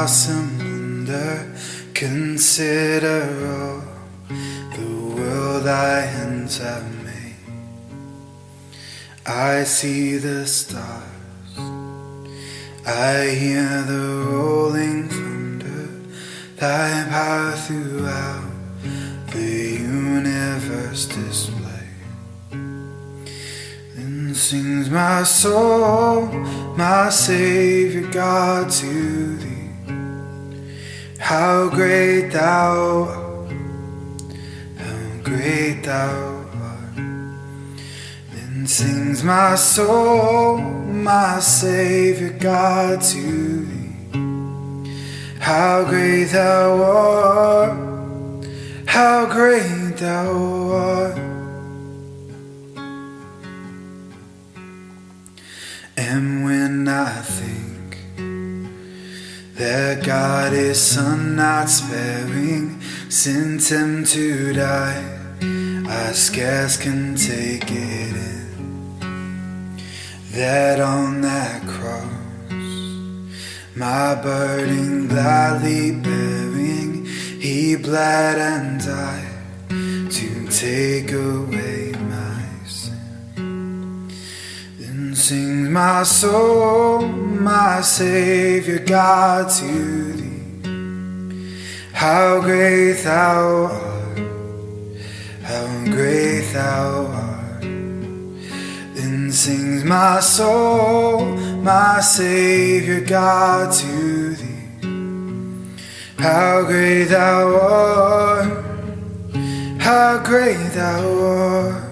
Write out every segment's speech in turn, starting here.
awesome wonder, consider all the world thy hands have made. I see the stars, I hear the rolling thunder, thy power throughout the universe display. Then sings my soul, my Savior God, to thee. How great thou art, how great thou art. Then sings my soul, my Savior God, to thee. How great thou art, how great thou art. And when I think that God His Son not sparing sent Him to die, I scarce can take it in, that on that cross, my burden gladly bearing, He bled and died to take away my sin. Then sings my soul, my Savior God, to thee. How great thou art, how great thou art. Then sings my soul, my Savior God, to thee. How great thou art, how great thou art.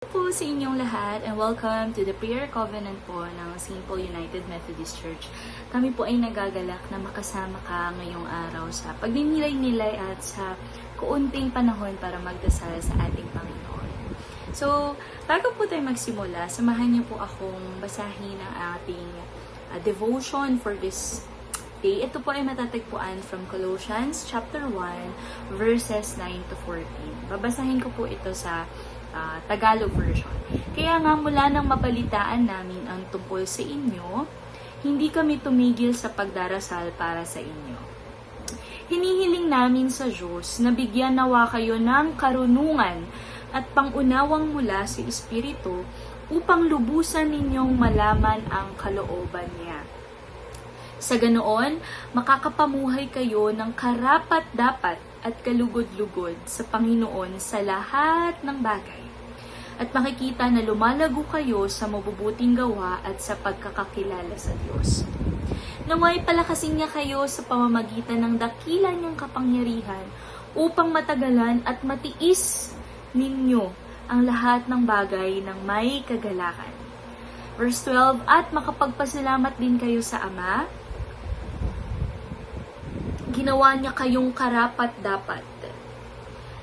Po sa inyong lahat and welcome to the prayer covenant po ng Simple United Methodist Church. Kami po ay nagagalak na makasama ka ngayong araw sa pagninilay-nilay at sa kaunting panahon para magdasal sa ating Panginoon. So, bago po tayo magsimula, samahan niyo po akong basahin ang ating devotion for this day. Ito po ay matatagpuan from Colossians chapter 1 verses 9 to 14. Babasahin ko po ito sa Tagalog version. Kaya nga mula nang mabalitaan namin ang tungkol sa inyo, hindi kami tumigil sa pagdarasal para sa inyo. Hinihiling namin sa Diyos na bigyan nawa kayo ng karunungan at pangunawang mula sa Espiritu upang lubusan ninyong malaman ang kalooban niya. Sa ganoon, makakapamuhay kayo ng karapat-dapat at kalugod-lugod sa Panginoon sa lahat ng bagay. At makikita na lumalago kayo sa mabubuting gawa at sa pagkakakilala sa Diyos. Naway palakasin niya kayo sa pamamagitan ng dakila niyang kapangyarihan upang matagalan at matiis ninyo ang lahat ng bagay ng may kagalakan. Verse 12, at makapagpasalamat din kayo sa Ama. Ginawa niya kayong karapat-dapat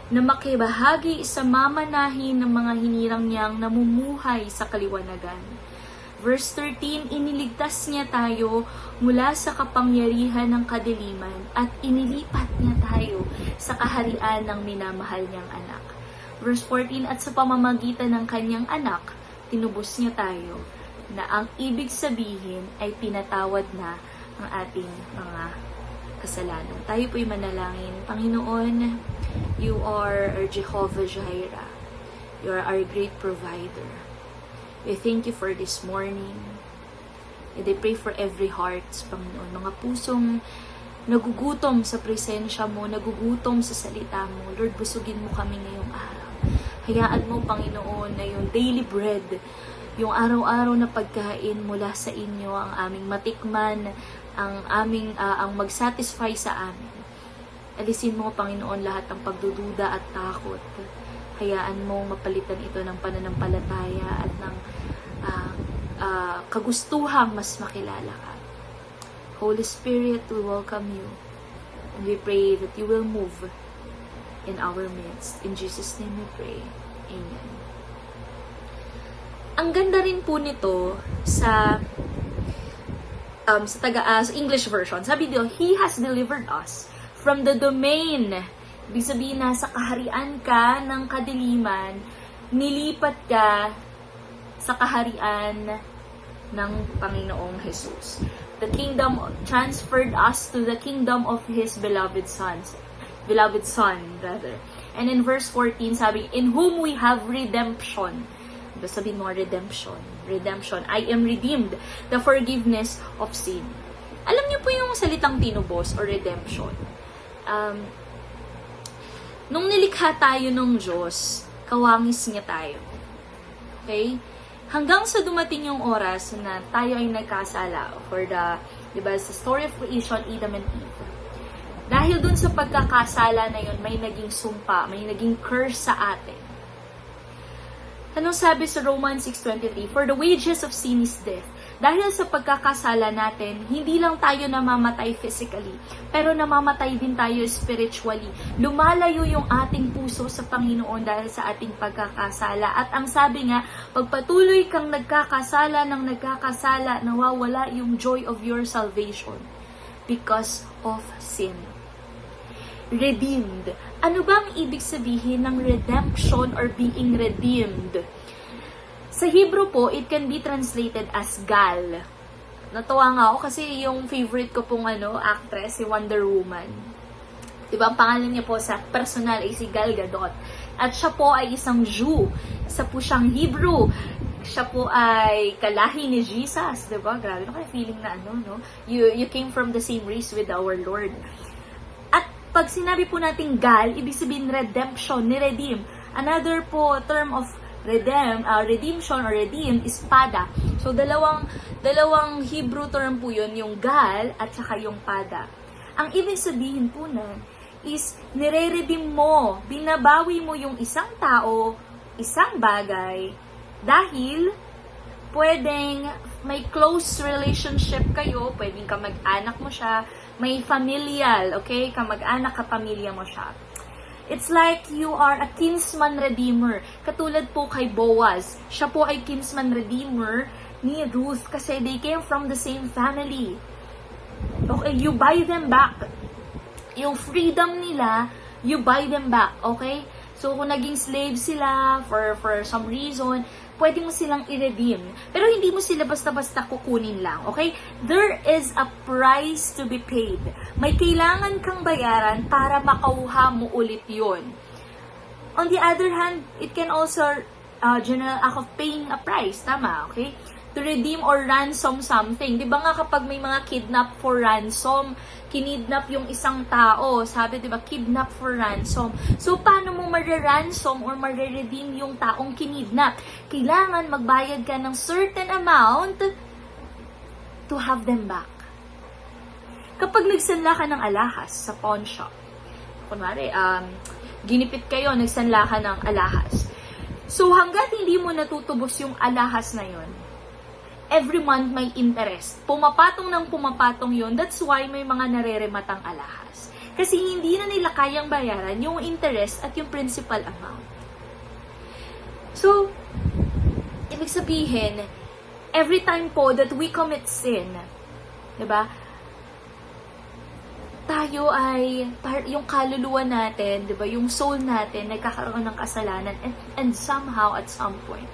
na makibahagi sa mamanahin ng mga hinirang niyang namumuhay sa kaliwanagan. Verse 13, iniligtas niya tayo mula sa kapangyarihan ng kadiliman at inilipat niya tayo sa kaharian ng minamahal niyang anak. Verse 14, at sa pamamagitan ng kanyang anak, tinubos niya tayo na ang ibig sabihin ay pinatawad na ang ating mga kasalanan. Tayo po'y manalangin. Panginoon, you are our Jehovah Jireh. You are our great provider. We thank you for this morning. And I pray for every heart, Panginoon. Mga pusong nagugutom sa presensya mo, nagugutom sa salita mo. Lord, busugin mo kami ngayong araw. Hayaan mo, Panginoon, na yung daily bread, yung araw-araw na pagkain mula sa inyo, ang aming matikman, ang mag-satisfy sa amin. Alisin mo, Panginoon, lahat ng pagdududa at takot. Hayaan mo mapalitan ito ng pananampalataya at ng kagustuhang mas makilala ka. Holy Spirit, we welcome you. And we pray that you will move in our midst. In Jesus' name we pray. Amen. Ang ganda rin po nito sa sa English version, sabi dito, He has delivered us from the domain. Ibig sabihin, nasa kaharian ka ng kadiliman, nilipat ka sa kaharian ng Panginoong Jesus. The kingdom transferred us to the kingdom of His beloved Son, rather. And in verse 14, sabi, in whom we have redemption. Sabihin mo, redemption. I am redeemed. The forgiveness of sin. Alam niyo po yung salitang tinubos or redemption. Nung nilikha tayo ng Diyos, kawangis niya tayo. Okay? Hanggang sa dumating yung oras na tayo ay nagkasala for the, diba, sa story of creation, Adam and Eve. Dahil dun sa pagkakasala na yun, may naging sumpa, may naging curse sa atin. Anong sabi sa Romans 6:23? For the wages of sin is death. Dahil sa pagkakasala natin, hindi lang tayo namamatay physically, pero namamatay din tayo spiritually. Lumalayo yung ating puso sa Panginoon dahil sa ating pagkakasala. At ang sabi nga, pagpatuloy kang nagkakasala, nawawala yung joy of your salvation because of sin. Redeemed. Ano bang ibig sabihin ng redemption or being redeemed? Sa Hebrew po, it can be translated as Gal. Natuwa nga ako kasi yung favorite ko pong actress, si Wonder Woman. Diba, ang pangalan niya po sa personal ay si Gal Gadot. At siya po ay isang Jew. Isa po siyang Hebrew. Siya po ay kalahi ni Jesus. Diba? Grabe na kaya feeling na no? You came from the same race with our Lord. At pag sinabi po natin Gal, ibig sabihin redemption, ni-redeem. Another po term of redemption or redeem is pada. So, dalawang Hebrew term po yun, yung gal at saka yung pada. Ang ibig sabihin po nun is nire-redeem mo, binabawi mo yung isang tao, isang bagay, dahil pwedeng may close relationship kayo, pwedeng kamag-anak mo siya, may familial, okay? Kamag-anak, kapamilya mo siya. It's like you are a kinsman redeemer. Katulad po kay Boaz. Siya po ay kinsman redeemer ni Ruth kasi they came from the same family. Okay, you buy them back. Yung freedom nila, you buy them back. Okay? So, kung naging slave sila for some reason, pwede mo silang i-redeem. Pero hindi mo sila basta-basta kukunin lang. Okay? There is a price to be paid. May kailangan kang bayaran para makauha mo ulit yon. On the other hand, it can also general act of paying a price. Tama, okay? To redeem or ransom something. Di ba nga kapag may mga kidnap for ransom, kinidnap yung isang tao, sabi, di ba, kidnap for ransom. So, paano mo mariransom or mariredeem yung taong kinidnap? Kailangan magbayad ka ng certain amount to have them back. Kapag nagsanla ka ng alahas sa pawn shop, kunwari, ginipit kayo, nagsanla ka ng alahas. So, hanggat hindi mo natutubos yung alahas na yon, every month may interest. Pumapatong ng pumapatong yon. That's why may mga narerematang alahas. Kasi hindi na nila kayang bayaran yung interest at yung principal amount. So, ibig sabihin, every time po that we commit sin, diba, tayo ay, yung kaluluwa natin, diba, yung soul natin, nagkakaroon ng kasalanan and somehow at some point,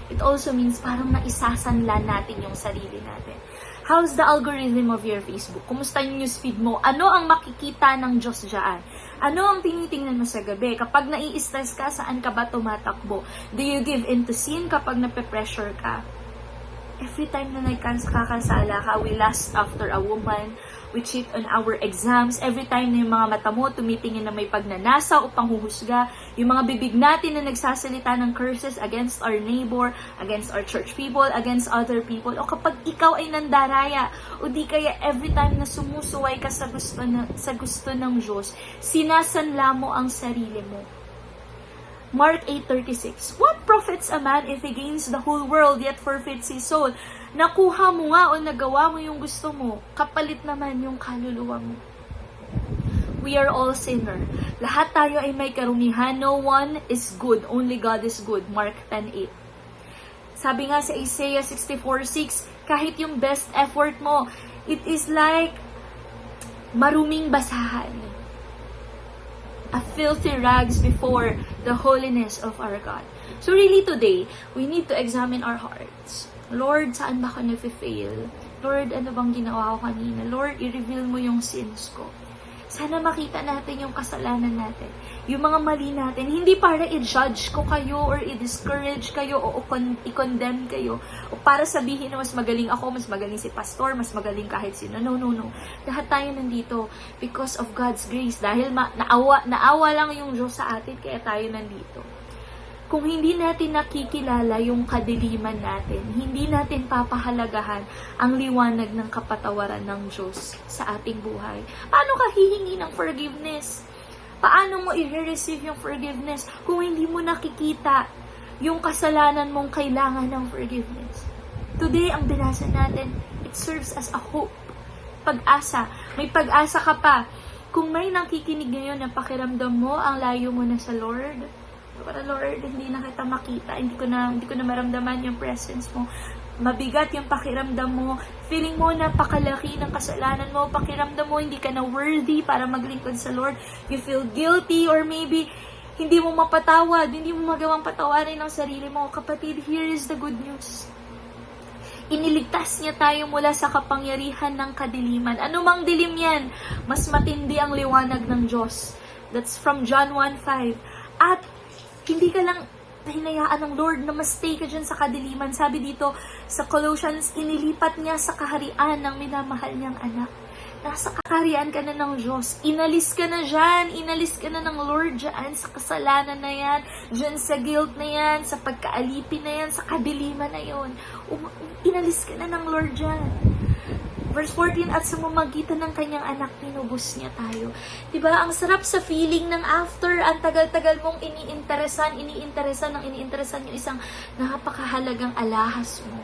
it also means parang naisasanla natin yung sarili natin. How's the algorithm of your Facebook? Kumusta yung newsfeed mo? Ano ang makikita ng Diyos dyan? Ano ang tinitingnan mo sa gabi? Kapag nai-stress ka, saan ka ba tumatakbo? Do you give in to sin kapag nape-pressure ka? Every time na nagkakasala ka, we lust after a woman, we cheat on our exams, every time na yung mga mata mo tumitingin na may pagnanasa o panghuhusga, yung mga bibig natin na nagsasalita ng curses against our neighbor, against our church people, against other people, o kapag ikaw ay nandaraya, o di kaya every time na sumusuway ka sa gusto ng Diyos, sinasanla mo ang sarili mo. Mark 8:36, what profits a man if he gains the whole world yet forfeits his soul? Nakuha mo nga o nagawa mo yung gusto mo, kapalit naman yung kaluluwa mo. We are all sinner. Lahat tayo ay may karumihan. No one is good, only God is good. Mark 10:8. Sabi nga sa Isaiah 64:6, kahit yung best effort mo, It is like maruming basahan. A filthy rags before the holiness of our God. So really today, we need to examine our hearts. Lord, saan ba ako nag-fail? Lord, ano bang ginawa ko kanina? Lord, i-reveal mo yung sins ko. Sana makita natin yung kasalanan natin. Yung mga mali natin. Hindi para i-judge ko kayo or i-discourage kayo o i-condemn kayo. O para sabihin na mas magaling ako, mas magaling si pastor, mas magaling kahit sino. No, no, no. Lahat tayo nandito because of God's grace. Dahil naawa lang yung Diyos sa atin, kaya tayo nandito. Kung hindi natin nakikilala yung kadiliman natin, hindi natin papahalagahan ang liwanag ng kapatawaran ng Diyos sa ating buhay. Paano ka hihingi ng forgiveness? Paano mo i-receive yung forgiveness kung hindi mo nakikita yung kasalanan mong kailangan ng forgiveness? Today, ang binasa natin, it serves as a hope. Pag-asa. May pag-asa ka pa. Kung may nakikinig ngayon na pakiramdam mo, ang layo mo na sa Lord, para Lord, hindi na kita makita, hindi ko na maramdaman yung presence mo. Mabigat yung pakiramdam mo. Feeling mo napakalaki ng kasalanan mo. Pakiramdam mo hindi ka na worthy para maglingkod sa Lord. You feel guilty or maybe hindi mo mapatawad, hindi mo magawang patawarin ang sarili mo. Kapatid, here is the good news. Iniligtas niya tayo mula sa kapangyarihan ng kadiliman. Ano mang dilim yan, mas matindi ang liwanag ng Diyos. That's from John 1:5. At hindi ka lang hinayaan ng Lord na ma-stay ka dyan sa kadiliman. Sabi dito sa Colossians, inilipat niya sa kaharian ng minamahal niyang anak. Nasa kaharian ka na ng Diyos. Inalis ka na dyan. Inalis ka na ng Lord dyan sa kasalanan na yan. Dyan sa guilt na yan. Sa pagkaalipin na yan. Sa kadiliman na yon. Inalis ka na ng Lord dyan. Verse 14, at sa mamagitan ng kanyang anak, tinubos niya tayo. Diba? Ang sarap sa feeling ng after, ang tagal-tagal mong iniinteresan yung isang napakahalagang alahas mo.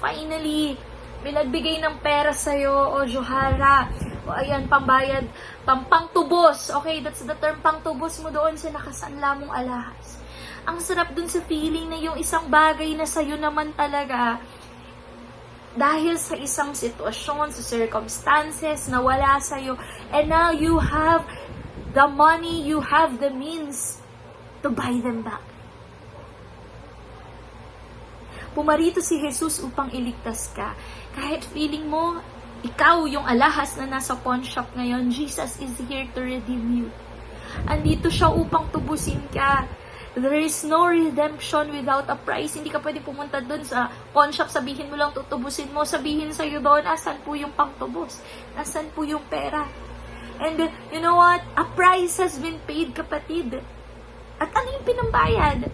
Finally, may nagbigay ng pera sa'yo, o Johara, o ayan, pambayad, pangtubos. Okay, that's the term, pangtubos mo doon sa nakasanla mong alahas. Ang sarap dun sa feeling na yung isang bagay na sa'yo naman talaga, dahil sa isang sitwasyon, sa circumstances, na wala sa'yo, and now you have the money, you have the means to buy them back. Pumarito si Jesus upang iligtas ka. Kahit feeling mo, ikaw yung alahas na nasa pawn shop ngayon, Jesus is here to redeem you. Andito siya upang tubusin ka. There is no redemption without a price. Hindi ka pwede pumunta doon sa pawn shop, sabihin mo lang tutubusin mo, sabihin sa'yo doon, asan po yung pangtubos? Asan po yung pera? And you know what? A price has been paid, kapatid. At ano yung pinambayad?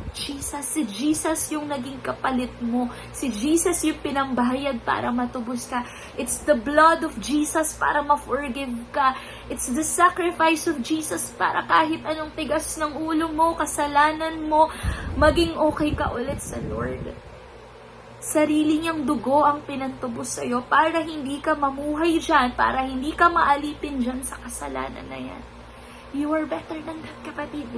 Jesus. Si Jesus yung naging kapalit mo. Si Jesus yung pinambayad para matubos ka. It's the blood of Jesus para ma-forgive ka. It's the sacrifice of Jesus para kahit anong tigas ng ulo mo, kasalanan mo, maging okay ka ulit sa Lord. Sarili niyang dugo ang pinantubos sa'yo para hindi ka mamuhay dyan, para hindi ka maalipin dyan sa kasalanan na yan. You are better than that, kapatid.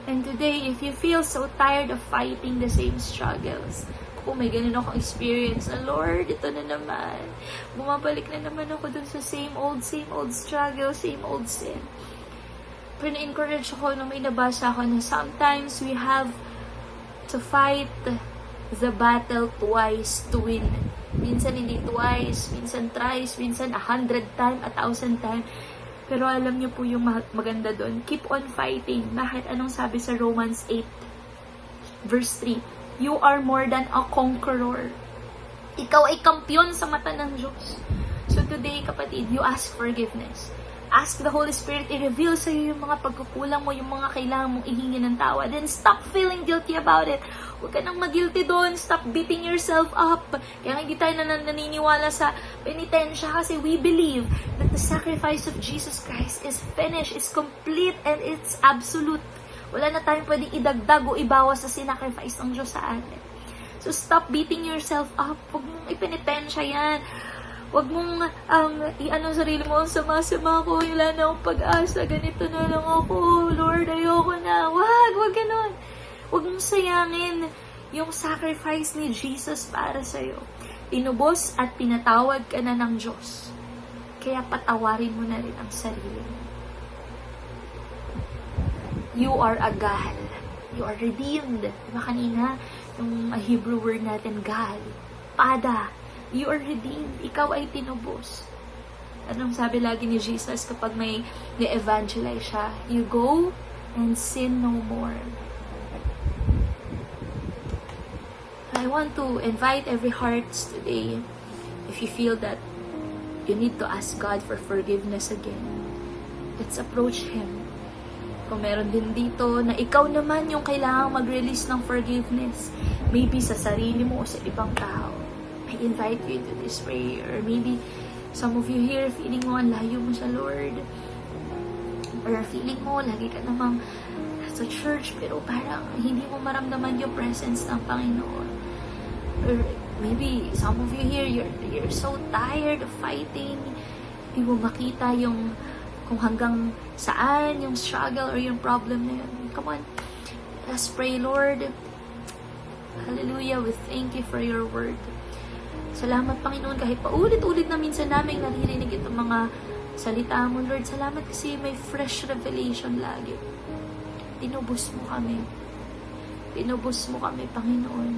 And today, if you feel so tired of fighting the same struggles, kung may ganun akong experience na, Lord, ito na naman. Bumabalik na naman ako dun sa same old struggle, same old sin. Pero na-encourage ako nung may nabasa ako na sometimes we have to fight the battle twice to win. Minsan hindi twice, minsan thrice, minsan 100 times, 1,000 times. Pero alam niyo po yung maganda doon. Keep on fighting. Bakit? Anong sabi sa Romans 8, verse 3? You are more than a conqueror. Ikaw ay kampiyon sa mata ng Diyos. So today, kapatid, you ask forgiveness. Ask the Holy Spirit, i-reveal sa iyo yung mga pagkukulang mo, yung mga kailangan mong ihingi ng tawad. Then stop feeling guilty about it. Huwag ka nang mag-guilty doon. Stop beating yourself up. Kaya hindi tayo naniniwala sa penitensya kasi we believe that the sacrifice of Jesus Christ is finished, is complete, and it's absolute. Wala na tayong pwedeng idagdag o ibawas sa sinacrifice ng Diyos sa atin. So stop beating yourself up. Huwag mong ipenitensya yan. Huwag mong i-ano sarili mo, sama-sama ko, wala na akong pag-asa, ganito na lang ako, Lord, ayoko na. Huwag ganon. Huwag mong sayangin yung sacrifice ni Jesus para sa'yo. Tinubos at pinatawad ka na ng Diyos. Kaya patawarin mo na rin ang sarili mo. You are a gal. You are redeemed. Diba kanina, yung Hebrew word natin, gal. Pada. You are redeemed. Ikaw ay tinubos. Anong sabi lagi ni Jesus kapag may evangelize siya? You go and sin no more. I want to invite every heart today, if you feel that you need to ask God for forgiveness again, let's approach Him. Kung meron din dito na ikaw naman yung kailangang mag-release ng forgiveness, maybe sa sarili mo o sa ibang tao, I invite you to this prayer. Or maybe some of you here feeling mo ang layo mo sa Lord, or feeling mo lagi ka namang sa church pero parang hindi mo maramdaman yung presence ng Panginoon. Or maybe some of you here, you're so tired of fighting. Hindi mo makita yung kung hanggang saan yung struggle or yung problem na yun. Come on, let's pray, Lord. Hallelujah, we thank you for your word. Salamat, Panginoon, kahit paulit-ulit na minsan namin naririnig itong mga salita mo, Lord. Salamat kasi may fresh revelation lagi. Tinubos mo kami. Tinubos mo kami, Panginoon.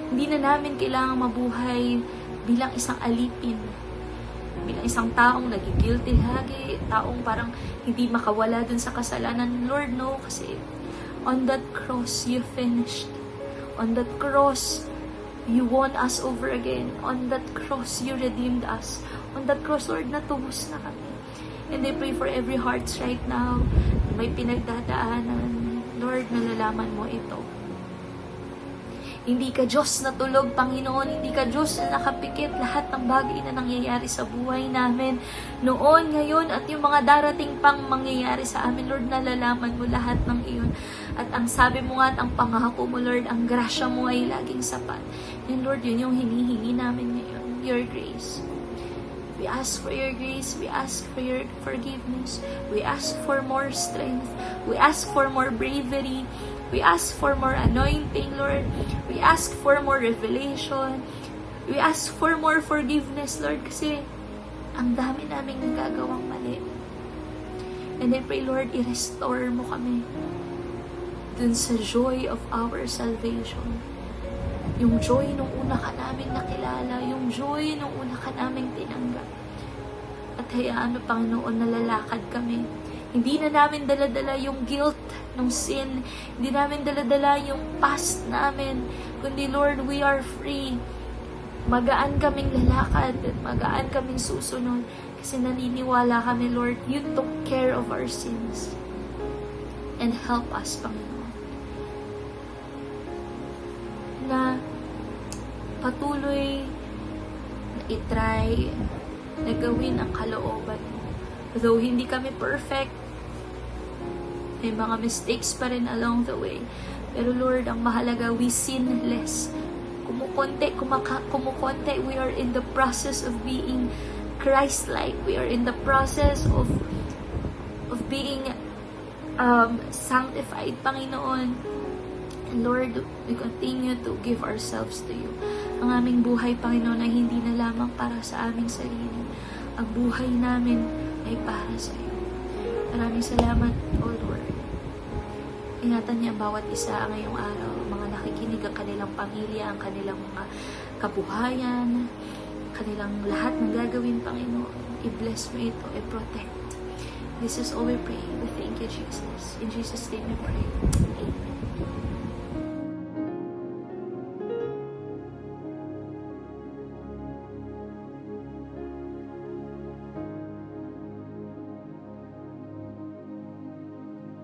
Hindi na namin kailangang mabuhay bilang isang alipin. Bilang isang taong nagigilty lagi. Taong parang hindi makawala dun sa kasalanan. Lord, no. Kasi on that cross, you finished. On that cross, you won us over again. On that cross, you redeemed us. On that cross, Lord, natubos na kami. And I pray for every heart right now. May pinagdadaanan. Lord, nalalaman mo ito. Hindi ka Diyos na tulog, Panginoon. Hindi ka Diyos na nakapikit lahat ng bagay na nangyayari sa buhay namin. Noon, ngayon, at yung mga darating pang mangyayari sa amin, Lord, nalalaman mo lahat ng iyon. At ang sabi mo nga at ang pangako mo, Lord, ang grasya mo ay laging sapat. And Lord, yun yung hinihingi namin ngayon, your grace. We ask for your grace. We ask for your forgiveness. We ask for more strength. We ask for more bravery. We ask for more anointing, Lord. We ask for more revelation. We ask for more forgiveness, Lord, kasi ang dami naming nagagawang mali. And I pray, Lord, i-restore mo kami dun sa joy of our salvation. Yung joy nung una ka namin nakilala, yung joy nung una ka namin tinanggap. At hayaan mo, Panginoon, nalalakad kami. Hindi na namin daladala yung guilt ng sin. Hindi namin daladala yung past namin. Kundi, Lord, we are free. Magaan kaming lalakad at magaan kaming susunod. Kasi naniniwala kami, Lord, you took care of our sins. And help us, Panginoon, na patuloy na itry na gawin ang kalooban mo. Though hindi kami perfect, may mga mistakes pa rin along the way. Pero Lord, ang mahalaga, we sin less. Kumukonte, we are in the process of being Christ-like. We are in the process of being sanctified, Panginoon. And Lord, we continue to give ourselves to you. Ang aming buhay, Panginoon, ay hindi na lamang para sa aming sarili. Ang buhay namin ay para sa iyo. Maraming salamat, O Lord. Ingatan niya ang bawat isa ngayong araw. Mga nakikinig, ang kanilang pamilya, ang kanilang mga kabuhayan, kanilang lahat ng gagawin, Panginoon. I-bless mo ito, i-protect. This is all we pray. We thank you, Jesus. In Jesus' name we pray. Amen.